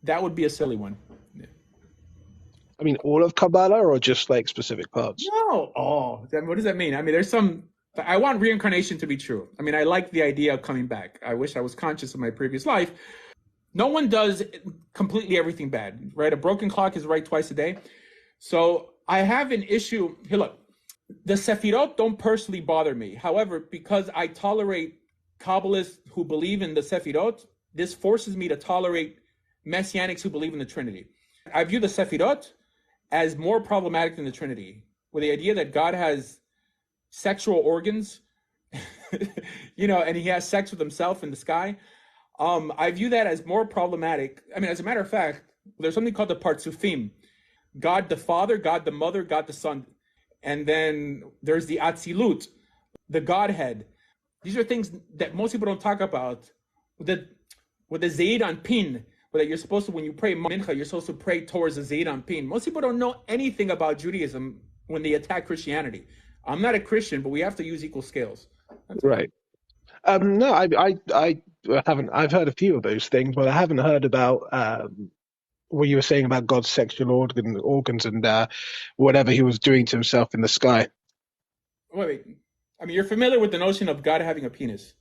That would be a silly one. I mean, all of Kabbalah or just like specific parts? No. Oh, then what does that mean? I mean, there's some. I want reincarnation to be true. I mean, I like the idea of coming back. I wish I was conscious of my previous life. No one does completely everything bad, right? A broken clock is right twice a day. So I have an issue. Here, look, the Sefirot don't personally bother me. However, because I tolerate Kabbalists who believe in the Sefirot, this forces me to tolerate Messianics who believe in the Trinity. I view the Sefirot as more problematic than the Trinity, with the idea that God has sexual organs, and he has sex with himself in the sky. I view that as more problematic. I mean, as a matter of fact, there's something called the Partsufim, God the Father, God the Mother, God the Son. And then there's the Atzilut, the Godhead. These are things that most people don't talk about. With the Zayd on Pin, that you're supposed to, when you pray Mincha, you're supposed to pray towards the Zayd on Pin. Most people don't know anything about Judaism when they attack Christianity. I'm not a Christian, but we have to use equal scales. That's all. Right. No, I haven't. I've heard a few of those things, but I haven't heard about what you were saying about God's sexual organs and whatever he was doing to himself in the sky. Wait. I mean, you're familiar with the notion of God having a penis.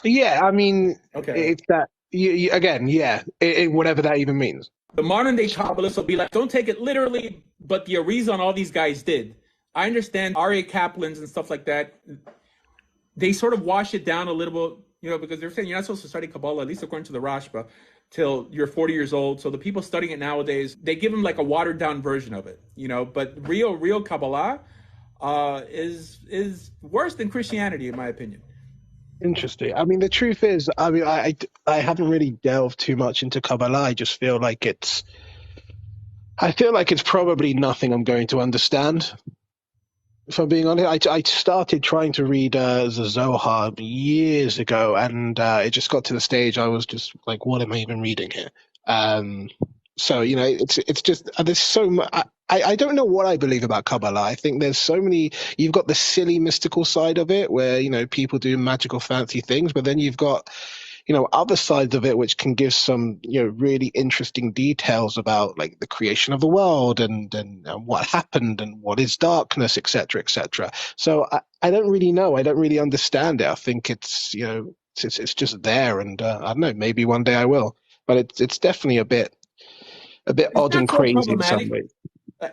Yeah, I mean, Okay. it's that again, yeah, whatever that even means. The modern day Kabbalists will be like, don't take it literally, but the Arizon, all these guys did. I understand R.A. Kaplan's and stuff like that. They sort of wash it down a little bit, because they're saying you're not supposed to study Kabbalah, at least according to the Rashba, till you're 40 years old. So the people studying it nowadays, they give them like a watered down version of it, But real Kabbalah is worse than Christianity, in my opinion. Interesting. I mean, the truth is, I mean, I haven't really delved too much into Kabbalah. I feel like it's probably nothing I'm going to understand. If I'm being honest, I started trying to read the Zohar years ago, and it just got to the stage I was just like, what am I even reading here? So it's just there's so much. I don't know what I believe about Kabbalah. I think there's so many. You've got the silly mystical side of it, where people do magical fancy things, but then you've got other sides of it which can give some really interesting details about like the creation of the world and what happened and what is darkness, etc., etc. So I don't really know. I don't really understand it. I think it's just there, and I don't know. Maybe one day I will, but it's definitely a bit It's odd and not so crazy in some problematic. ways. Uh,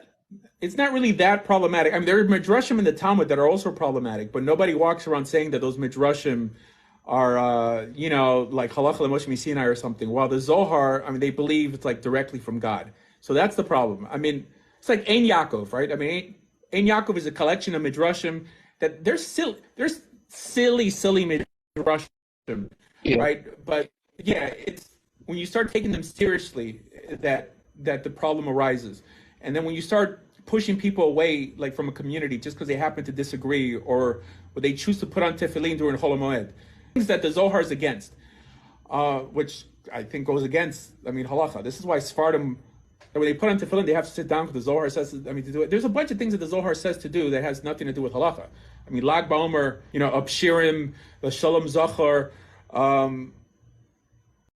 It's not really that problematic. I mean, there are midrashim in the Talmud that are also problematic, but nobody walks around saying that those midrashim are, like halacha l'moshe Sinai or something. While the Zohar, I mean, they believe it's like directly from God. So that's the problem. I mean, it's like Ein Yaakov, right? I mean, Ein Yaakov is a collection of midrashim that there's silly midrashim, Yeah. right? But yeah, it's when you start taking them seriously that the problem arises. And then when you start pushing people away, like from a community, just because they happen to disagree or they choose to put on tefillin during Chol Hamoed, things that the Zohar is against, which I think goes against, halacha. This is why Sephardim, when they put on tefillin, they have to sit down because the Zohar says, to do it. There's a bunch of things that the Zohar says to do that has nothing to do with halacha. Lag BaOmer, Abshirim, the Shalom Zachar,